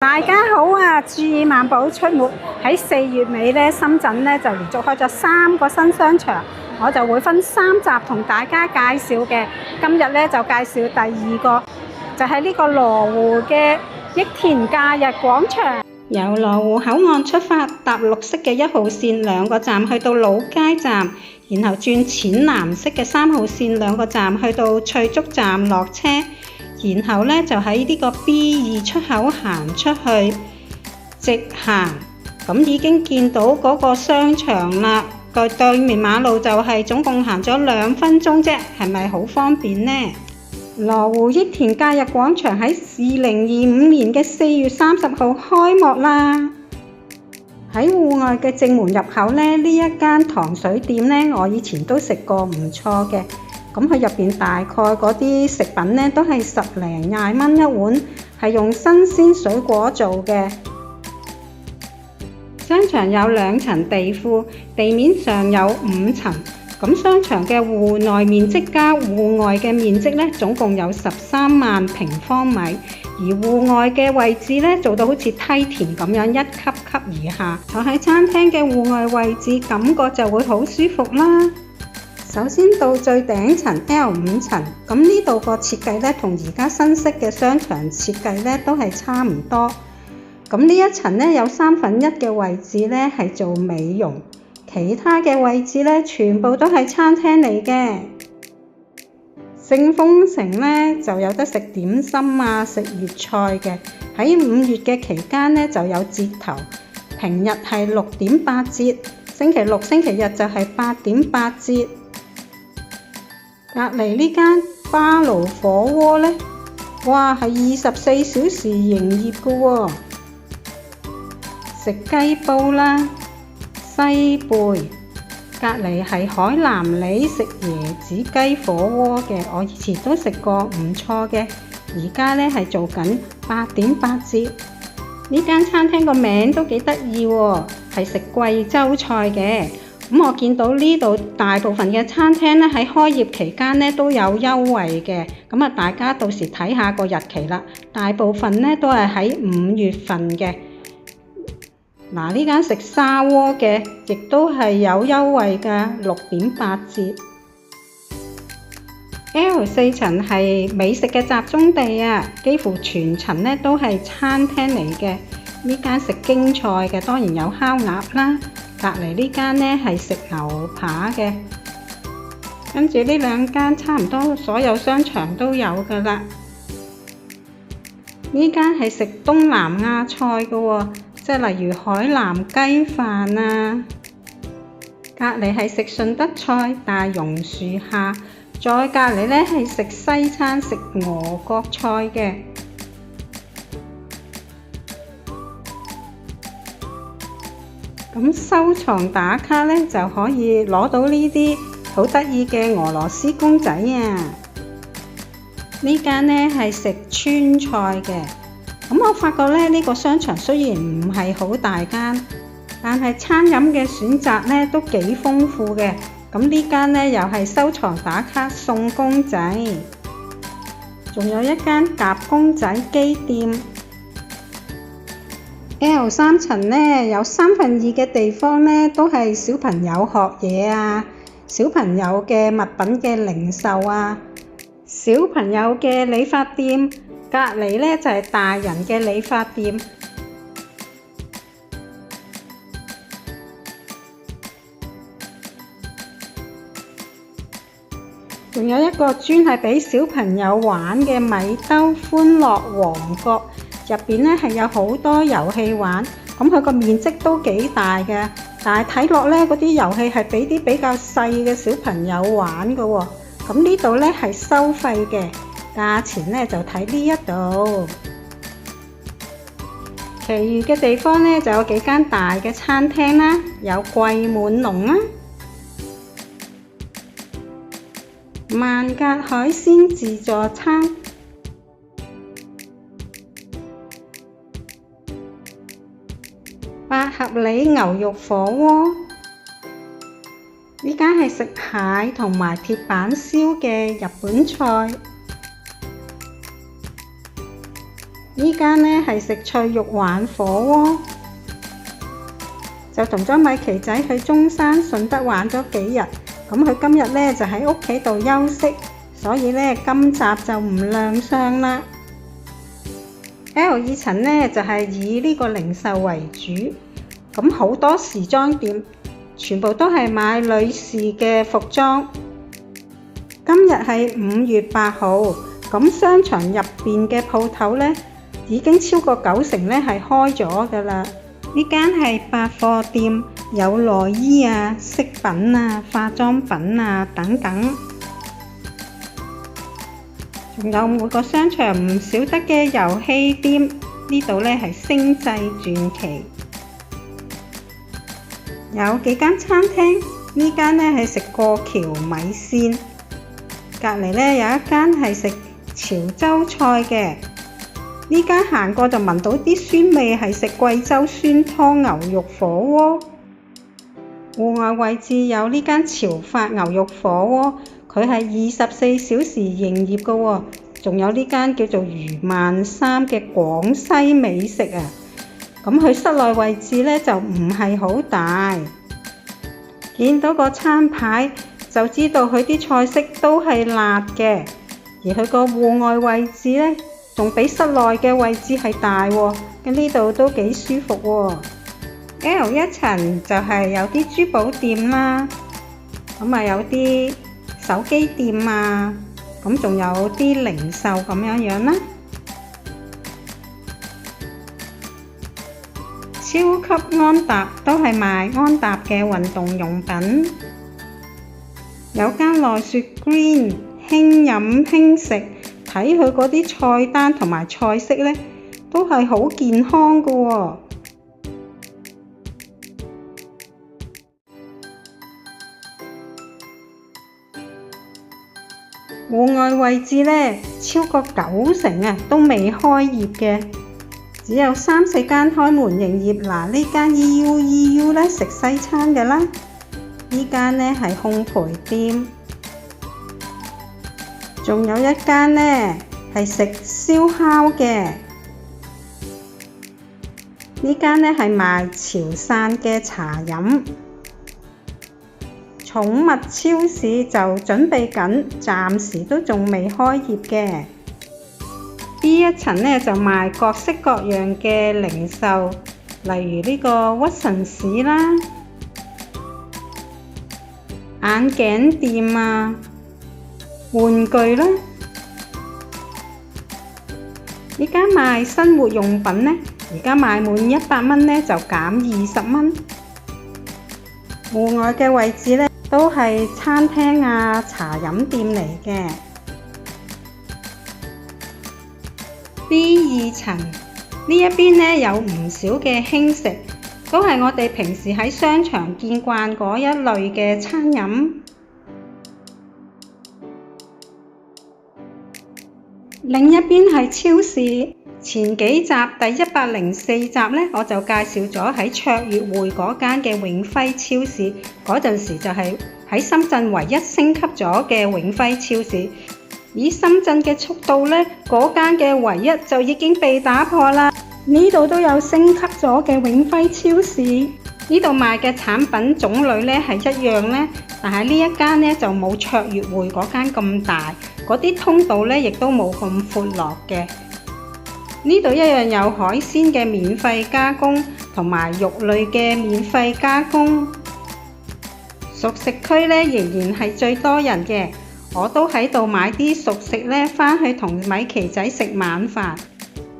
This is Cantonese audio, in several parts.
大家好啊！注意漫步出沒喺4月尾咧，深圳咧就連續開咗3個新商場，我就會分3集同大家介紹嘅。今日咧就介紹第2個，就係呢個羅湖嘅益田假日廣場。由羅湖口岸出發，搭綠色嘅1號線2個站去到老街站，然後轉淺藍色嘅3號線2個站去到翠竹站落車。然後咧就喺呢個 B2 出口行出去，直行咁已經見到嗰個商場啦。個對面馬路就係總共行咗2分鐘啫，係咪好方便呢？羅湖益田假日廣場喺2025年嘅4月30號開幕啦。喺戶外嘅正門入口呢，呢一間糖水店呢，我以前都食過，唔錯嘅。咁佢入邊大概嗰啲食品呢，都係10零20蚊一碗，係用新鮮水果做嘅。商場有2層地庫，地面上有5層。咁商場嘅戶內面積加戶外嘅面積呢，總共有13萬平方米。而戶外嘅位置呢，做到好似梯田咁樣一級級而下，坐喺餐廳嘅戶外位置，感覺就會好舒服啦。首先到最頂層 L5 層，咁呢度個設計呢，同而家新式嘅商場設計呢都係差唔多。咁呢一層呢，有1/3嘅位置呢係做美容，其他嘅位置呢全部都係餐廳嚟嘅。聖豐城呢就有得食點心啊，食粵菜嘅。喺5月嘅期間呢就有折頭，平日係6.8折，星期六、星期日就係8.8折。隔離呢間巴爐火鍋呢，哇係24小時營業嘅喎，食雞煲啦、西貝。隔離係海南里食椰子雞火鍋嘅，我以前都食過，唔錯嘅。而家呢係做緊8.8折。呢間餐廳個名都幾得意喎，係食貴州菜嘅。咁我見到呢度大部分嘅餐廳呢，喺開業期間呢都有優惠嘅，咁啊大家到時睇下個日期啦。大部分呢都係喺5月份嘅。嗱，呢間食砂鍋嘅亦都係有優惠㗎，6.8折。L4 層係美食嘅集中地啊，幾乎全層呢都係餐廳嚟嘅。呢間食京菜嘅，當然有烤鴨啦。隔離呢間呢係食牛扒嘅，跟住呢2間差唔多所有商場都有㗎啦。呢間係食東南亞菜嘅喎，即係例如海南雞飯啊。隔離係食順德菜、大榕樹下，再隔離呢係食西餐、食俄國菜嘅。咁收藏打卡呢，就可以攞到呢啲好得意嘅俄羅斯公仔啊！呢間呢係食川菜嘅。咁我發覺呢，呢個商場雖然唔係好大間，但係餐飲嘅選擇呢都幾豐富嘅。咁呢間呢又係收藏打卡送公仔，仲有一間夾公仔機店。L3 層呢有2/3嘅地方呢都係小朋友學嘢啊，小朋友嘅物品嘅零售啊，小朋友嘅理髮店。隔離呢就係大人嘅理髮店。仲有一個專係俾小朋友玩嘅米兜歡樂王國。入邊呢係有好多遊戲玩，咁佢個面積都幾大嘅，但係睇落呢嗰啲遊戲係俾啲比較細嘅小朋友玩嘅喎。咁呢度呢係收費嘅，價錢呢就睇呢一度。其餘嘅地方呢就有幾間大嘅餐廳啦，有桂滿龍啦、萬格海鮮自助餐。八合里牛肉火鍋，呢間係食蟹同埋鐵板燒嘅日本菜。呢間呢係食脆肉玩火鍋，就同咗米奇仔去中山順德玩咗幾日，咁佢今日呢就喺屋企度休息，所以呢今集就唔亮相啦。L2 層呢就係以呢個零售為主，咁好多時裝店全部都係買女士嘅服裝。今日係5月8號，咁商場入邊嘅鋪頭呢已經超過90%呢係開咗㗎啦。呢間係百貨店，有內衣啊、飾品啊、化妝品啊等等，仲有每個商場唔少得嘅遊戲店。呢度呢係星際傳奇，有幾間餐廳。呢間呢係食過橋米線，隔離呢有一間係食潮州菜嘅。呢間行過就聞到啲酸味，係食貴州酸湯牛肉火鍋。戶外位置有呢間潮發牛肉火鍋，佢係24小時營業嘅喎。仲有呢間叫做余萬三嘅廣西美食啊。咁佢室內位置呢就唔係好大，見到個餐牌就知道佢啲菜式都係辣嘅，而佢個戶外位置呢仲比室內嘅位置係大喎，咁呢度都幾舒服喎。L1 層就係有啲珠寶店啦，咁啊有啲手機店啊，咁仲有啲零售咁樣啦。超級安踏都係賣安踏嘅運動用品，有間奈雪 Green 輕飲輕食，睇佢嗰啲菜單同埋菜式呢，都係好健康㗎喎。戶外位置呢，超過90%啊都未開業嘅，只有3、4間開門營業。嗱，呢間 EU 呢食西餐嘅啦，呢間呢係烘焙店，仲有一間呢係食燒烤嘅，呢間呢係賣潮汕嘅茶飲。寵物超市就準備緊，暫時都仲未開業嘅。B1 層呢就賣各式各樣嘅零售，例如呢個屈臣氏啦、眼鏡店啊、玩具啦。呢間賣生活用品呢，而家買滿100蚊呢就減20蚊。戶外嘅位置呢，都係餐廳啊、茶飲店嚟嘅。B2 層呢一邊呢有唔少嘅輕食，都係我哋平時喺商場見慣嗰一類嘅餐飲。另一邊係超市。前幾集第104集呢，我就介紹咗喺卓越匯嗰間嘅永輝超市，嗰陣時就係喺深圳唯一升級咗嘅永輝超市。以深圳嘅速度呢，嗰間嘅唯一就已經被打破啦。呢度都有升級咗嘅永輝超市，呢度賣嘅產品種類呢係一樣呢，但係呢一間呢就冇卓越匯嗰間咁大，嗰啲通道呢亦都冇咁闊落嘅。呢度一樣有海鮮嘅免費加工，同埋肉類嘅免費加工。熟食區呢仍然係最多人嘅，我都喺度買啲熟食呢返去同米奇仔食晚飯。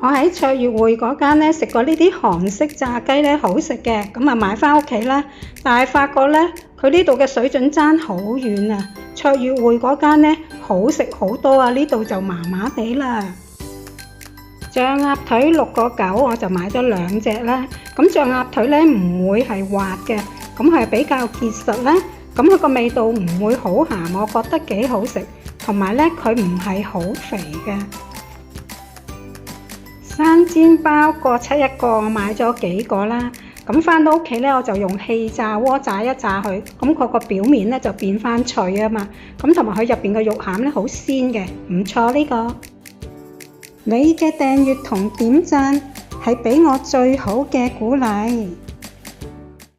我喺卓越匯嗰間呢食過呢啲韓式炸雞呢，好食嘅，咁啊買返屋企啦。但係發覺呢，佢呢度嘅水準爭好遠啊！卓越匯嗰間呢好食好多啊，呢度就麻麻地啦。象鴨腿6.9，我就買咗2隻啦。咁象鴨腿呢唔會係滑嘅，咁係比較結實啦。咁佢個味道唔會好鹹，我覺得幾好食。同埋呢，佢唔係好肥嘅。生煎包各7一個，我買咗幾個啦。咁返到屋企呢，我就用氣炸鍋炸一炸佢，咁佢個表面呢就變返脆啊嘛。咁同埋佢入邊嘅肉餡呢好鮮嘅，唔錯呢個。你嘅訂閱同點讚係俾我最好嘅鼓勵。